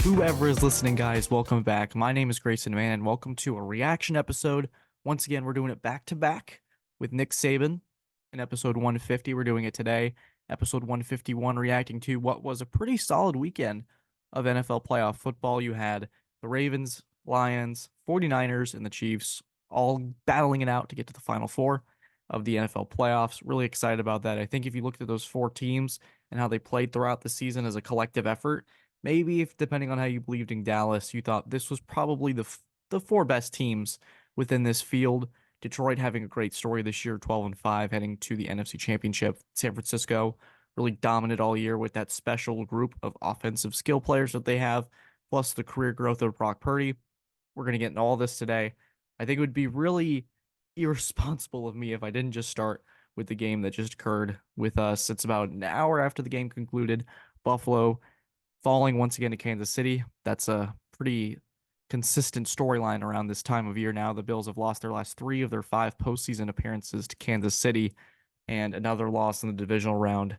Whoever is listening, guys, welcome back. My name is Grayson Mann, and welcome to a reaction episode. Once again, we're doing it back to back with Nick Saban in episode 150. We're doing it today, episode 151, reacting to what was a pretty solid weekend of NFL playoff football. You had the Ravens, Lions, 49ers, and the Chiefs all battling it out to get to the final four of the NFL playoffs. Really excited about that. I think if you looked at those four teams and how they played throughout the season as a collective effort, maybe if depending on how you believed in Dallas, you thought this was probably the four best teams within this field. Detroit having a great story this year, 12-5, heading to the NFC Championship. San Francisco really dominant all year with that special group of offensive skill players that they have, plus the career growth of Brock Purdy. We're going to get into all this today. I think it would be really irresponsible of me if I didn't just start with the game that just occurred with us. It's about an hour after the game concluded. Buffalo falling once again to Kansas City. That's a pretty consistent storyline around this time of year now. The Bills have lost their last three of their five postseason appearances to Kansas City, and another loss in the divisional round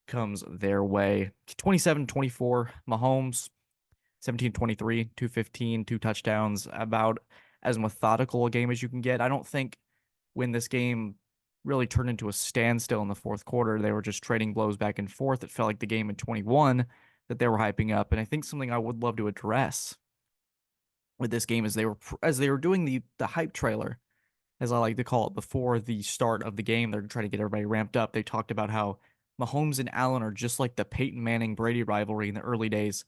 comes their way. 27-24, Mahomes, 17-23, 215, two touchdowns, about as methodical a game as you can get. I don't think when this game really turned into a standstill in the fourth quarter, they were just trading blows back and forth. It felt like the game in 21 that they were hyping up. And I think something I would love to address with this game is they were doing the hype trailer, as I like to call it, before the start of the game. They're trying to get everybody ramped up. They talked about how Mahomes and Allen are just like the Peyton Manning Brady rivalry in the early days.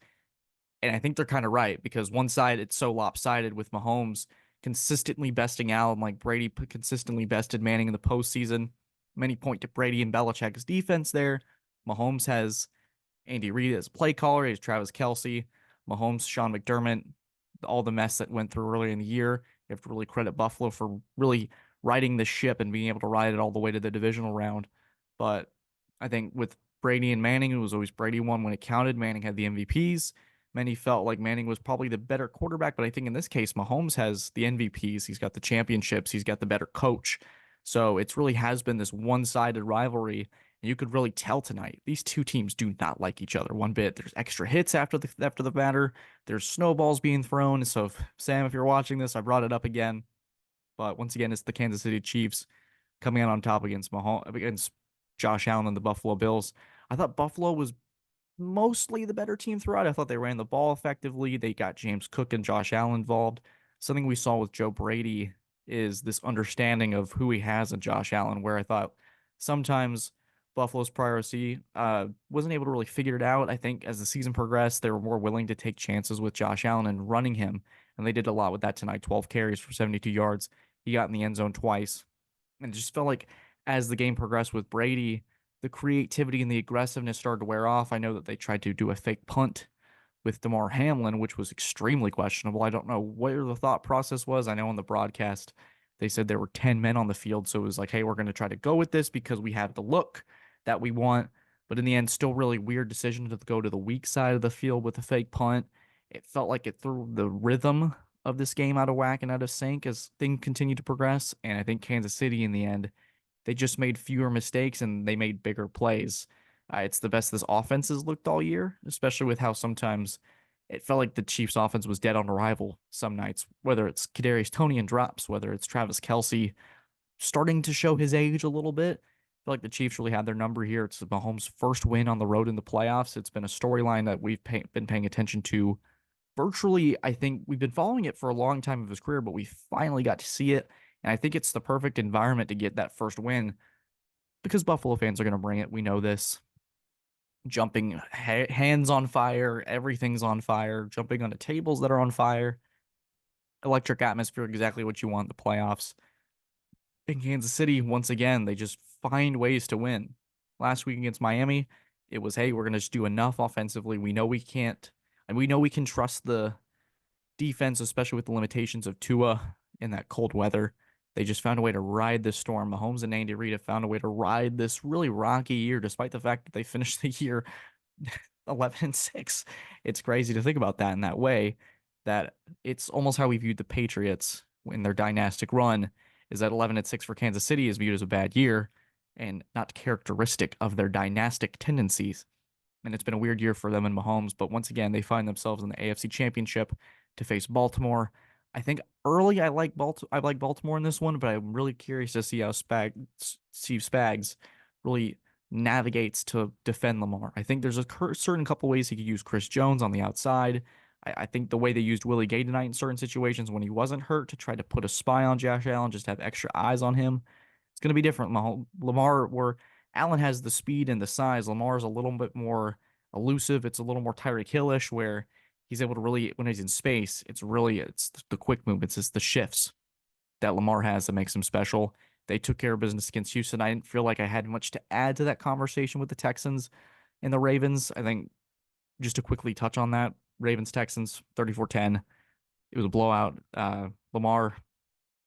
And I think they're kind of right, because one side it's so lopsided with Mahomes consistently besting Allen, like Brady consistently bested Manning in the postseason. Many point to Brady and Belichick's defense there. Mahomes has Andy Reid as play caller. He has Travis Kelce, Mahomes, Sean McDermott, all the mess that went through earlier in the year. You have to really credit Buffalo for really riding the ship and being able to ride it all the way to the divisional round. But I think with Brady and Manning, it was always Brady won when it counted. Manning had the MVPs. Many felt like Manning was probably the better quarterback, but I think in this case, Mahomes has the MVPs. He's got the championships. He's got the better coach. So it's really has been this one-sided rivalry. And you could really tell tonight, these two teams do not like each other one bit. There's extra hits after the matter. There's snowballs being thrown. So, Sam, if you're watching this, I brought it up again. But once again, it's the Kansas City Chiefs coming out on top against Josh Allen and the Buffalo Bills. I thought Buffalo was mostly the better team throughout. I thought they ran the ball effectively. They got James Cook and Josh Allen involved. Something we saw with Joe Brady is this understanding of who he has in Josh Allen, where I thought sometimes Buffalo's priority wasn't able to really figure it out. I think as the season progressed, they were more willing to take chances with Josh Allen and running him, and they did a lot with that tonight. 12 carries for 72 yards. He got in the end zone twice. And it just felt like as the game progressed with Brady, the creativity and the aggressiveness started to wear off. I know that they tried to do a fake punt with Damar Hamlin, which was extremely questionable. I don't know where the thought process was. I know on the broadcast they said there were 10 men on the field, so it was like, hey, we're going to try to go with this because we have the look that we want. But in the end, still really weird decision to go to the weak side of the field with a fake punt. It felt like it threw the rhythm of this game out of whack and out of sync as things continued to progress. And I think Kansas City in the end, they just made fewer mistakes and they made bigger plays. It's the best this offense has looked all year, especially with how sometimes it felt like the Chiefs' offense was dead on arrival some nights, whether it's Kadarius Toney and drops, whether it's Travis Kelce starting to show his age a little bit. I feel like the Chiefs really had their number here. It's Mahomes' first win on the road in the playoffs. It's been a storyline that we've been paying attention to virtually. I think we've been following it for a long time of his career, but we finally got to see it. And I think it's the perfect environment to get that first win because Buffalo fans are going to bring it. We know this. Jumping hands on fire, everything's on fire, jumping onto tables that are on fire. Electric atmosphere, exactly what you want in the playoffs. In Kansas City, once again, they just find ways to win. Last week against Miami, it was, hey, we're going to just do enough offensively. We know we can't, and we know we can trust the defense, especially with the limitations of Tua in that cold weather. They just found a way to ride this storm. Mahomes and Andy Reid have found a way to ride this really rocky year, despite the fact that they finished the year 11-6. It's crazy to think about that in that way, that it's almost how we viewed the Patriots in their dynastic run, is that 11-6 for Kansas City is viewed as a bad year and not characteristic of their dynastic tendencies. and it's been a weird year for them and Mahomes. But once again, they find themselves in the AFC Championship to face Baltimore. I think early I like Baltimore in this one, but I'm really curious to see how Steve Spags really navigates to defend Lamar. I think there's a certain couple ways he could use Chris Jones on the outside. I think the way they used Willie Gay tonight in certain situations when he wasn't hurt to try to put a spy on Josh Allen, just have extra eyes on him, it's going to be different. Lamar, where Allen has the speed and the size, Lamar's a little bit more elusive. It's a little more Tyreek Hill-ish, where he's able to really, when he's in space, it's the quick movements, it's the shifts that Lamar has that makes him special. They took care of business against Houston. I didn't feel like I had much to add to that conversation with the Texans and the Ravens. I think just to quickly touch on that, Ravens Texans 34-10. It was a blowout. Lamar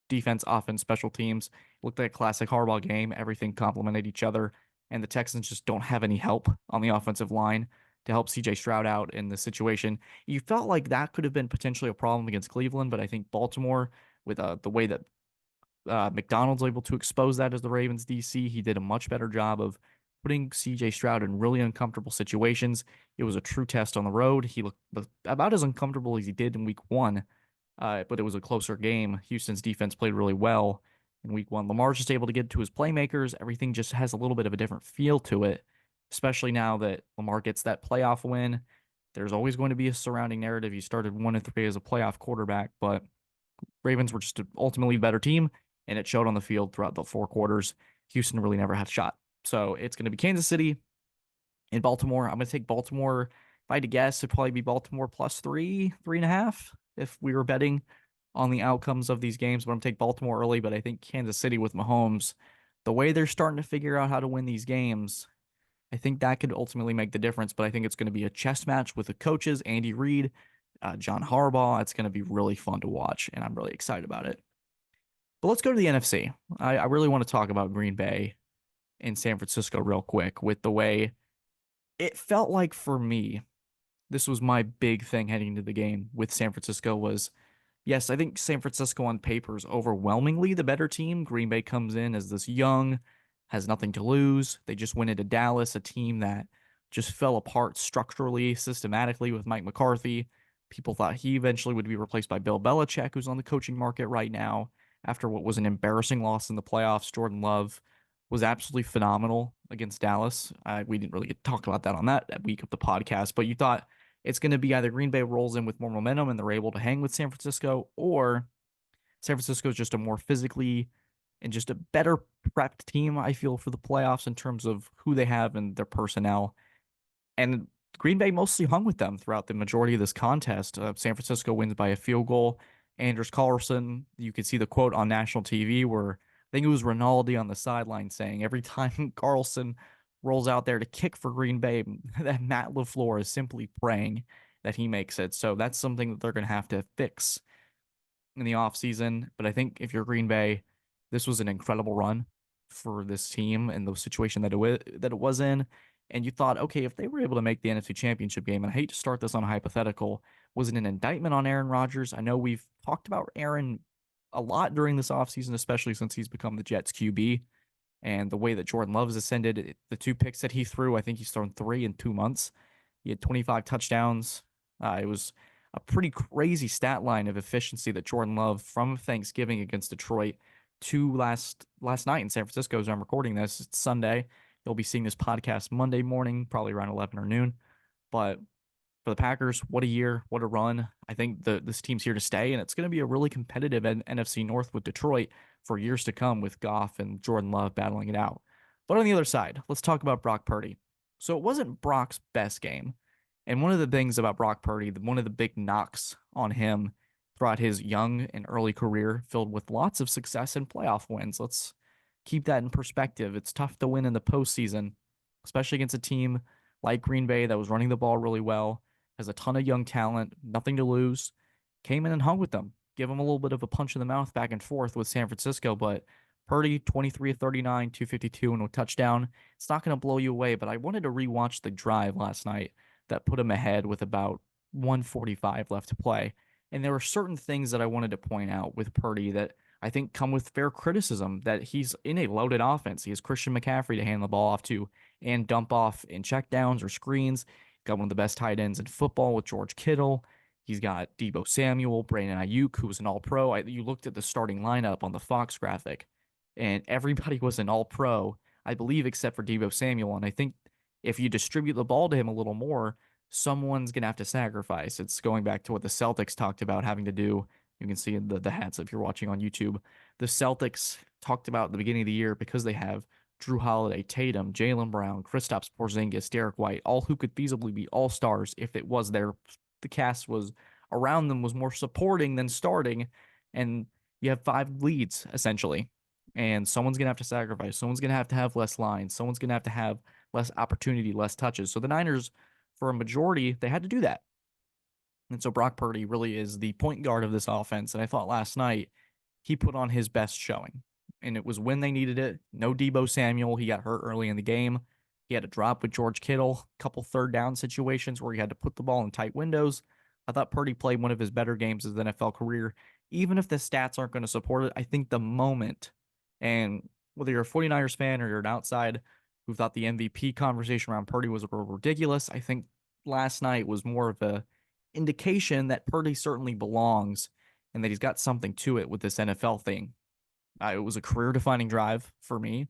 defense, offense, special teams looked like a classic Harbaugh game. Everything complemented each other, and the Texans just don't have any help on the offensive line to help CJ Stroud out in the situation. You felt like that could have been potentially a problem against Cleveland, but I think Baltimore, with the way that McDonald's able to expose that as the Ravens DC, he did a much better job of putting CJ Stroud in really uncomfortable situations. It was a true test on the road. He looked about as uncomfortable as he did in week one, but it was a closer game. Houston's defense played really well in week one. Lamar's just able to get to his playmakers. Everything just has a little bit of a different feel to it, especially now that Lamar gets that playoff win. There's always going to be a surrounding narrative. You started 1-3 as a playoff quarterback, but Ravens were just ultimately a better team, and it showed on the field throughout the four quarters. Houston really never had a shot. So it's going to be Kansas City and Baltimore. I'm going to take Baltimore. If I had to guess, it'd probably be Baltimore plus 3.5 if we were betting on the outcomes of these games. But I'm going to take Baltimore early, but I think Kansas City with Mahomes, the way they're starting to figure out how to win these games, I think that could ultimately make the difference. But I think it's going to be a chess match with the coaches, Andy Reid, John Harbaugh. It's going to be really fun to watch, and I'm really excited about it. But let's go to the NFC. I really want to talk about Green Bay and San Francisco real quick with the way it felt like for me. This was my big thing heading into the game with San Francisco was, yes, I think San Francisco on paper is overwhelmingly the better team. Green Bay comes in as this young, has nothing to lose. They just went into Dallas, a team that just fell apart structurally, systematically with Mike McCarthy. People thought he eventually would be replaced by Bill Belichick, who's on the coaching market right now. After what was an embarrassing loss in the playoffs, Jordan Love was absolutely phenomenal against Dallas. We didn't really get to talk about that on that week of the podcast, but you thought it's going to be either Green Bay rolls in with more momentum and they're able to hang with San Francisco, or San Francisco is just a more physically and just a better prepped team, I feel, for the playoffs in terms of who they have and their personnel. And Green Bay mostly hung with them throughout the majority of this contest. San Francisco wins by a field goal. Anders Carlson, you could see the quote on national TV where I think it was Rinaldi on the sideline saying every time Carlson rolls out there to kick for Green Bay, that Matt LaFleur is simply praying that he makes it. So that's something that they're going to have to fix in the offseason. But I think if you're Green Bay, this was an incredible run for this team and the situation that it was in. And you thought, okay, if they were able to make the NFC Championship game, and I hate to start this on a hypothetical, was it an indictment on Aaron Rodgers? I know we've talked about Aaron a lot during this offseason, especially since he's become the Jets QB. And the way that Jordan Love has ascended, the two picks that he threw, I think he's thrown 3 in 2 months. He had 25 touchdowns. It was a pretty crazy stat line of efficiency that Jordan Love from Thanksgiving against Detroit to last night in San Francisco as I'm recording this. It's Sunday. You'll be seeing this podcast Monday morning, probably around 11 or noon. But for the Packers, what a year, what a run. I think this team's here to stay, and it's going to be a really competitive NFC North with Detroit for years to come with Goff and Jordan Love battling it out. But on the other side, let's talk about Brock Purdy. So it wasn't Brock's best game. And one of the things about Brock Purdy, one of the big knocks on him throughout his young and early career, filled with lots of success and playoff wins. Let's keep that in perspective. It's tough to win in the postseason, especially against a team like Green Bay that was running the ball really well, has a ton of young talent, nothing to lose, came in and hung with them, give them a little bit of a punch in the mouth back and forth with San Francisco. But Purdy, 23 of 39, 252, and a touchdown. It's not going to blow you away, but I wanted to rewatch the drive last night that put him ahead with about 145 left to play. And there were certain things that I wanted to point out with Purdy that I think come with fair criticism that he's in a loaded offense. He has Christian McCaffrey to hand the ball off to and dump off in checkdowns or screens. Got one of the best tight ends in football with George Kittle. He's got Deebo Samuel, Brandon Ayuk, who was an all-pro. You looked at the starting lineup on the Fox graphic, and everybody was an all-pro, I believe, except for Deebo Samuel. And I think if you distribute the ball to him a little more, someone's going to have to sacrifice. It's going back to what the Celtics talked about having to do. You can see in the hats if you're watching on YouTube. The Celtics talked about at the beginning of the year because they have Drew Holiday, Tatum, Jaylen Brown, Kristaps Porzingis, Derek White, all who could feasibly be all-stars if it was the cast was around them was more supporting than starting, and you have 5 leads essentially. And someone's gonna have to sacrifice. Someone's gonna have less lines. Someone's gonna have less opportunity, less touches. So the Niners, for a majority, they had to do that. And so Brock Purdy really is the point guard of this offense. And I thought last night he put on his best showing. And it was when they needed it. No Deebo Samuel. He got hurt early in the game. He had a drop with George Kittle, a couple third down situations where he had to put the ball in tight windows. I thought Purdy played one of his better games of his NFL career. Even if the stats aren't going to support it, I think the moment, and whether you're a 49ers fan or you're an outside who thought the MVP conversation around Purdy was ridiculous, I think last night was more of a indication that Purdy certainly belongs and that he's got something to it with this NFL thing. It was a career-defining drive for me.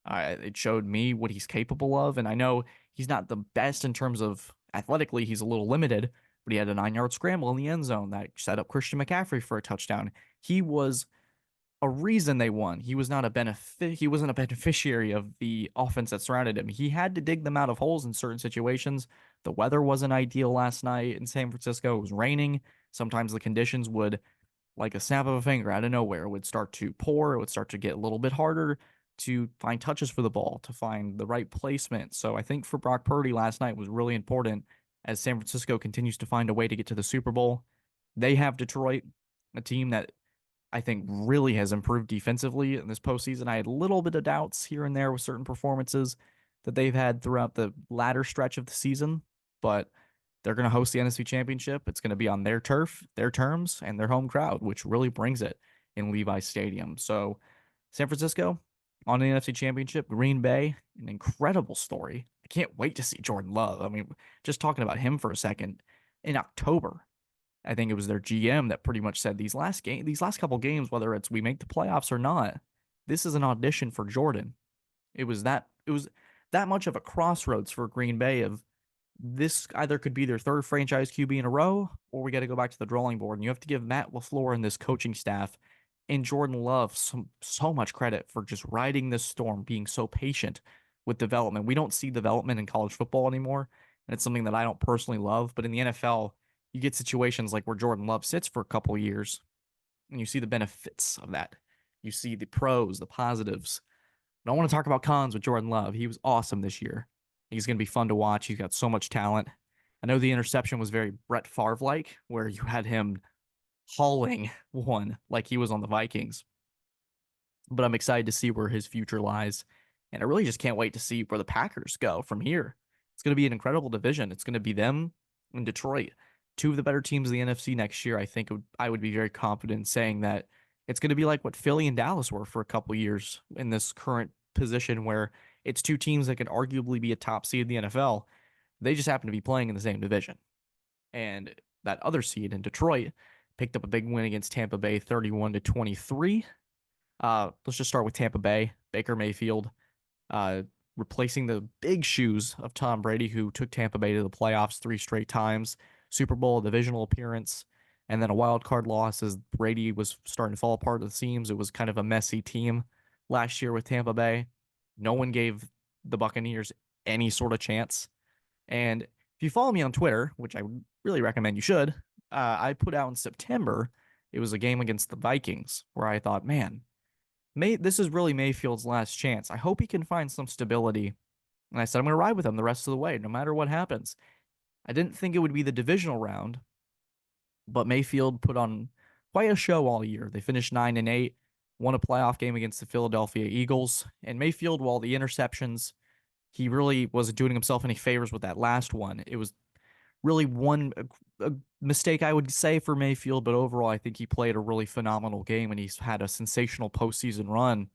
It showed me what he's capable of, and I know he's not the best in terms of athletically. He's a little limited, but he had a 9-yard scramble in the end zone that set up Christian McCaffrey for a touchdown. He was a reason they won. He was not a benefit. He wasn't a beneficiary of the offense that surrounded him. He had to dig them out of holes in certain situations. The weather wasn't ideal last night in San Francisco. It was raining. Sometimes the conditions would, like a snap of a finger out of nowhere, would start to pour. It would start to get a little bit harder to find touches for the ball, to find the right placement. So I think for Brock Purdy last night was really important as San Francisco continues to find a way to get to the Super Bowl. They have Detroit, a team that I think really has improved defensively in this postseason. I had a little bit of doubts here and there with certain performances that they've had throughout the latter stretch of the season, but they're going to host the NFC Championship. It's going to be on their turf, their terms, and their home crowd, which really brings it in Levi's Stadium. So San Francisco on the NFC Championship, Green Bay, an incredible story. I can't wait to see Jordan Love. I mean, just talking about him for a second, in October, I think it was their GM that pretty much said these last couple games, whether it's we make the playoffs or not, this is an audition for Jordan. It was that much of a crossroads for Green Bay of this either could be their third franchise QB in a row, or we got to go back to the drawing board. And you have to give Matt LaFleur and this coaching staff and Jordan Love so much credit for just riding this storm, being so patient with development. We don't see development in college football anymore, and it's something that I don't personally love. But in the NFL, you get situations like where Jordan Love sits for a couple of years, and you see the benefits of that. You see the pros, the positives. I don't want to talk about cons with Jordan Love. He was awesome this year. He's going to be fun to watch. He's got so much talent. I know the interception was very Brett Favre-like, where you had him hauling one like he was on the Vikings. But I'm excited to see where his future lies. And I really just can't wait to see where the Packers go from here. It's going to be an incredible division. It's going to be them and Detroit, two of the better teams in the NFC next year. I would be very confident in saying that it's going to be like what Philly and Dallas were for a couple years in this current position where it's two teams that could arguably be a top seed in the NFL. They just happen to be playing in the same division. And that other seed in Detroit picked up a big win against Tampa Bay 31-23. Let's just start with Tampa Bay. Baker Mayfield replacing the big shoes of Tom Brady, who took Tampa Bay to the playoffs 3 straight times, Super Bowl, divisional appearance, and then a wild card loss as Brady was starting to fall apart at the seams. It was kind of a messy team last year with Tampa Bay. No one gave the Buccaneers any sort of chance. And if you follow me on Twitter, which I would really recommend you should, I put out in September, it was a game against the Vikings where I thought, man, this is really Mayfield's last chance. I hope he can find some stability. And I said, I'm going to ride with him the rest of the way, no matter what happens. I didn't think it would be the divisional round, but Mayfield put on quite a show all year. They finished 9-8, won a playoff game against the Philadelphia Eagles. And Mayfield, while the interceptions, he really wasn't doing himself any favors with that last one. It was really one a mistake I would say for Mayfield, but overall I think he played a really phenomenal game and he's had a sensational postseason run.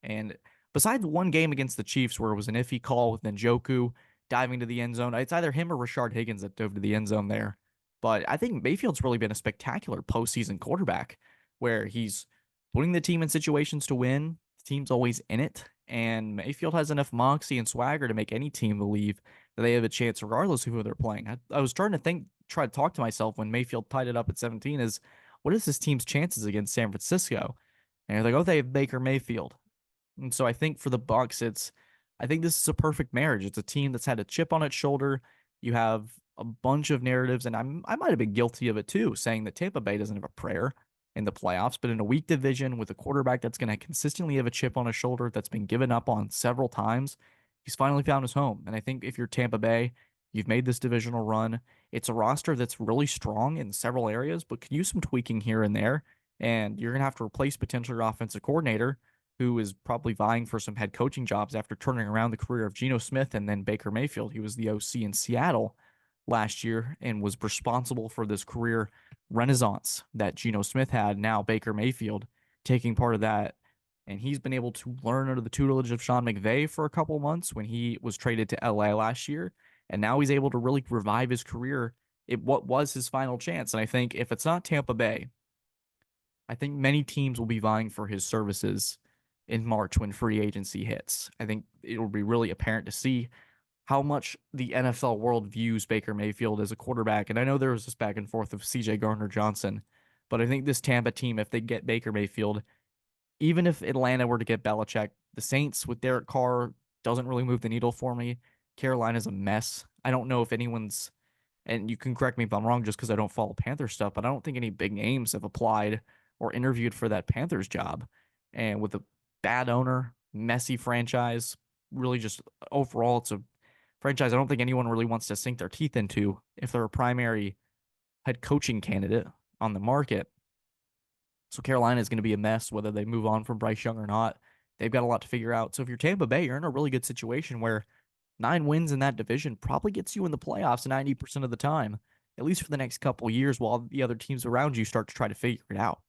And besides one game against the Chiefs where it was an iffy call with Njoku diving to the end zone, it's either him or Rashard Higgins that dove to the end zone there. But I think Mayfield's really been a spectacular postseason quarterback where he's putting the team in situations to win. The team's always in it. And Mayfield has enough moxie and swagger to make any team believe that they have a chance regardless of who they're playing. I was trying to try to talk to myself when Mayfield tied it up at 17 is what is this team's chances against San Francisco? And you're like, oh, they have Baker Mayfield. And so I think for the Bucks, I think this is a perfect marriage. It's a team that's had a chip on its shoulder. You have a bunch of narratives, and I might have been guilty of it too, saying that Tampa Bay doesn't have a prayer in the playoffs, but in a weak division with a quarterback that's going to consistently have a chip on his shoulder that's been given up on several times, he's finally found his home. And I think if you're Tampa Bay, you've made this divisional run. It's a roster that's really strong in several areas, but could use some tweaking here and there. And you're going to have to replace potentially your offensive coordinator who is probably vying for some head coaching jobs after turning around the career of Geno Smith and then Baker Mayfield. He was the OC in Seattle last year and was responsible for this career renaissance that Geno Smith had. Now Baker Mayfield taking part of that. And he's been able to learn under the tutelage of Sean McVay for a couple months when he was traded to LA last year. And now he's able to really revive his career. What was his final chance? And I think if it's not Tampa Bay, I think many teams will be vying for his services in March when free agency hits. I think it'll be really apparent to see how much the NFL world views Baker Mayfield as a quarterback. And I know there was this back and forth of CJ Gardner-Johnson, but I think this Tampa team, if they get Baker Mayfield, even if Atlanta were to get Belichick, the Saints with Derek Carr doesn't really move the needle for me. Carolina's a mess. I don't know if anyone's, and you can correct me if I'm wrong just because I don't follow Panther stuff, but I don't think any big names have applied or interviewed for that Panthers job. And with a bad owner, messy franchise, really just overall, it's a franchise I don't think anyone really wants to sink their teeth into if they're a primary head coaching candidate on the market. So Carolina is going to be a mess whether they move on from Bryce Young or not. They've got a lot to figure out. So if you're Tampa Bay, you're in a really good situation where 9 wins in that division probably gets you in the playoffs 90% of the time, at least for the next couple years while the other teams around you start to try to figure it out.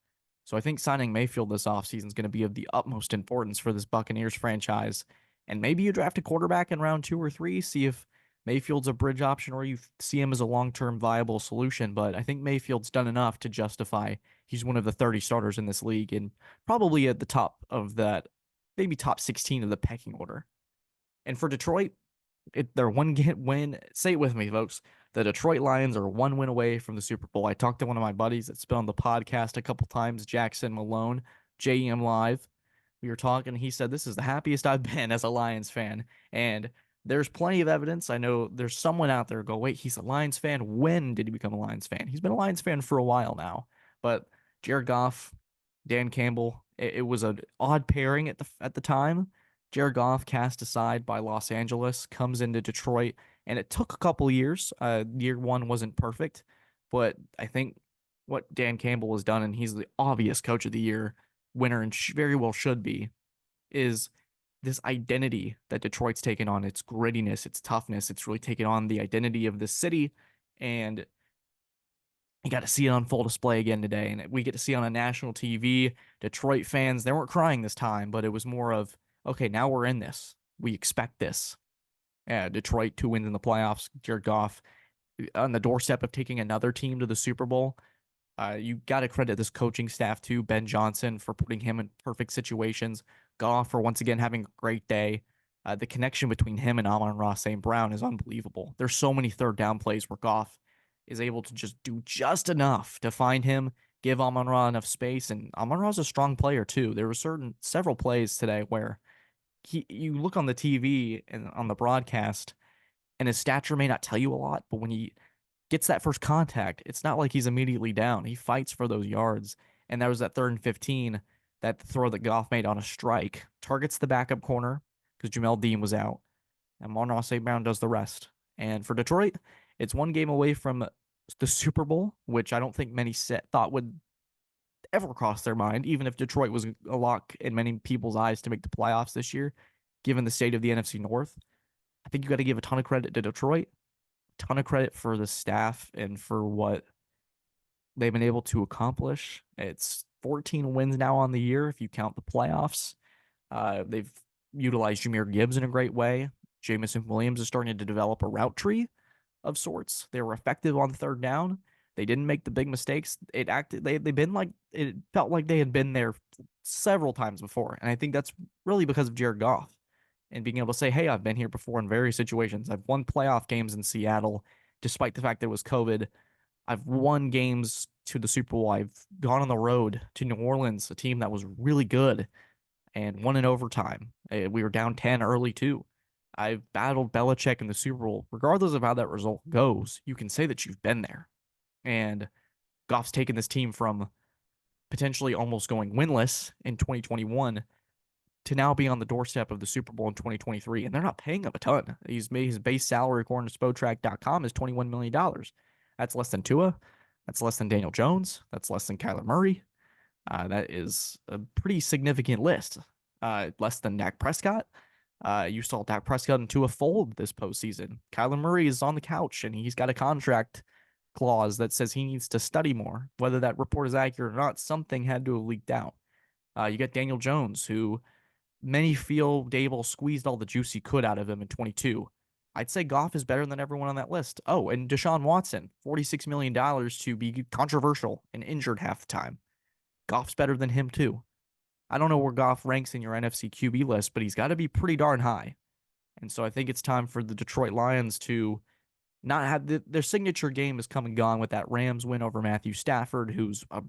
So I think signing Mayfield this offseason is going to be of the utmost importance for this Buccaneers franchise. And maybe you draft a quarterback in round 2 or 3, see if Mayfield's a bridge option or you see him as a long-term viable solution. But I think Mayfield's done enough to justify he's one of the 30 starters in this league and probably at the top of that, maybe top 16 of the pecking order. And for Detroit, they're one win. Say it with me, folks. The Detroit Lions are 1 win away from the Super Bowl. I talked to one of my buddies that's been on the podcast a couple times, Jackson Malone, JEM Live. We were talking. He said, this is the happiest I've been as a Lions fan. And there's plenty of evidence. I know there's someone out there go, wait, he's a Lions fan. When did he become a Lions fan? He's been a Lions fan for a while now. But Jared Goff, Dan Campbell, it was an odd pairing at the time. Jared Goff, cast aside by Los Angeles, comes into Detroit, and it took a couple years. Year one wasn't perfect, but I think what Dan Campbell has done, and he's the obvious coach of the year winner and very well should be, is this identity that Detroit's taken on, its grittiness, its toughness. It's really taken on the identity of the city, and you got to see it on full display again today. And we get to see on a national TV. Detroit fans, they weren't crying this time, but it was more of, okay, now we're in this. We expect this. Yeah, Detroit 2 wins in the playoffs. Jared Goff on the doorstep of taking another team to the Super Bowl. You got to credit this coaching staff too, Ben Johnson for putting him in perfect situations. Goff for once again having a great day. The connection between him and Amon-Ra St. Brown is unbelievable. There's so many third down plays where Goff is able to just do just enough to find him, give Amon-Ra enough space, and Amon-Ra's a strong player too. There were several plays today where you look on the TV and on the broadcast, and his stature may not tell you a lot, but when he gets that first contact, it's not like he's immediately down. He fights for those yards. And that was that 3rd and 15, that throw that Goff made on a strike, targets the backup corner because Jamel Dean was out. And Amon-Ra St. Brown does the rest. And for Detroit, it's 1 game away from the Super Bowl, which I don't think many thought would ever cross their mind, even if Detroit was a lock in many people's eyes to make the playoffs this year, given the state of the NFC North. I think you got to give a ton of credit to Detroit. ton of credit for the staff and for what they've been able to accomplish. It's 14 wins now on the year if you count the playoffs. They've utilized Jahmyr Gibbs in a great way. Jamison Williams is starting to develop a route tree of sorts. They were effective on third down. They didn't make the big mistakes. They've been like it felt like they had been there several times before. And I think that's really because of Jared Goff and being able to say, hey, I've been here before in various situations. I've won playoff games in Seattle, despite the fact that it was COVID. I've won games to the Super Bowl. I've gone on the road to New Orleans, a team that was really good and won in overtime. We were down 10 early too. I've battled Belichick in the Super Bowl. Regardless of how that result goes, you can say that you've been there. And Goff's taken this team from potentially almost going winless in 2021 to now be on the doorstep of the Super Bowl in 2023. And they're not paying him a ton. He's made his base salary, according to Spotrac.com, is $21 million. That's less than Tua. That's less than Daniel Jones. That's less than Kyler Murray. That is a pretty significant list. Less than Dak Prescott. You saw Dak Prescott into a fold this postseason. Kyler Murray is on the couch and he's got a contract clause that says he needs to study more. Whether that report is accurate or not, something had to have leaked out. You got Daniel Jones, who many feel Dable squeezed all the juice he could out of him in 22. I'd say Goff is better than everyone on that list. Oh, and Deshaun Watson, $46 million to be controversial and injured half the time. Goff's better than him too. I don't know where Goff ranks in your NFC QB list, but he's got to be pretty darn high. And so I think it's time for the Detroit Lions to not have their signature game is come and gone with that Rams win over Matthew Stafford, who's a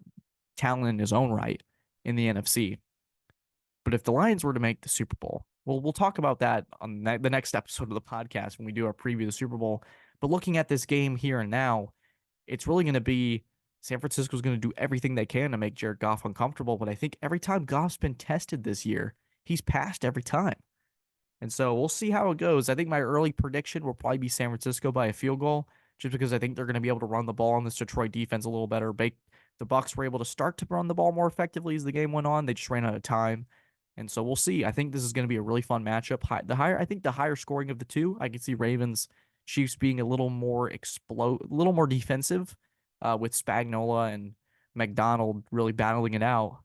talent in his own right in the NFC. But if the Lions were to make the Super Bowl, we'll talk about that on the next episode of the podcast when we do our preview of the Super Bowl. But looking at this game here and now, it's really going to be San Francisco's going to do everything they can to make Jared Goff uncomfortable. But I think every time Goff's been tested this year, he's passed every time. And so we'll see how it goes. I think my early prediction will probably be San Francisco by a field goal, just because I think they're going to be able to run the ball on this Detroit defense a little better. The Bucs were able to start to run the ball more effectively as the game went on. They just ran out of time. And so we'll see. I think this is going to be a really fun matchup. I think the higher scoring of the two, I can see Ravens Chiefs being a little more defensive, with Spagnuolo and McDonald really battling it out,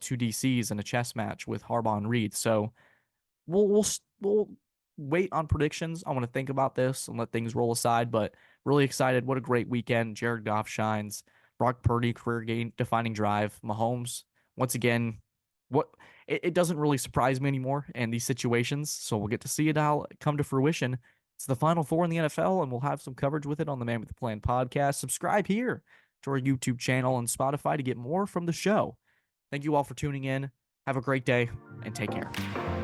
two DCs in a chess match with Harbaugh and Reed. So we'll wait on predictions. I want to think about this and let things roll aside, but really excited. What a great weekend. Jared Goff shines. Brock Purdy, career game defining drive. Mahomes, once again, it doesn't really surprise me anymore in these situations. So we'll get to see it all come to fruition. It's the Final Four in the NFL, and we'll have some coverage with it on the Man with the Plan podcast. Subscribe here to our YouTube channel and Spotify to get more from the show. Thank you all for tuning in. Have a great day, and take care.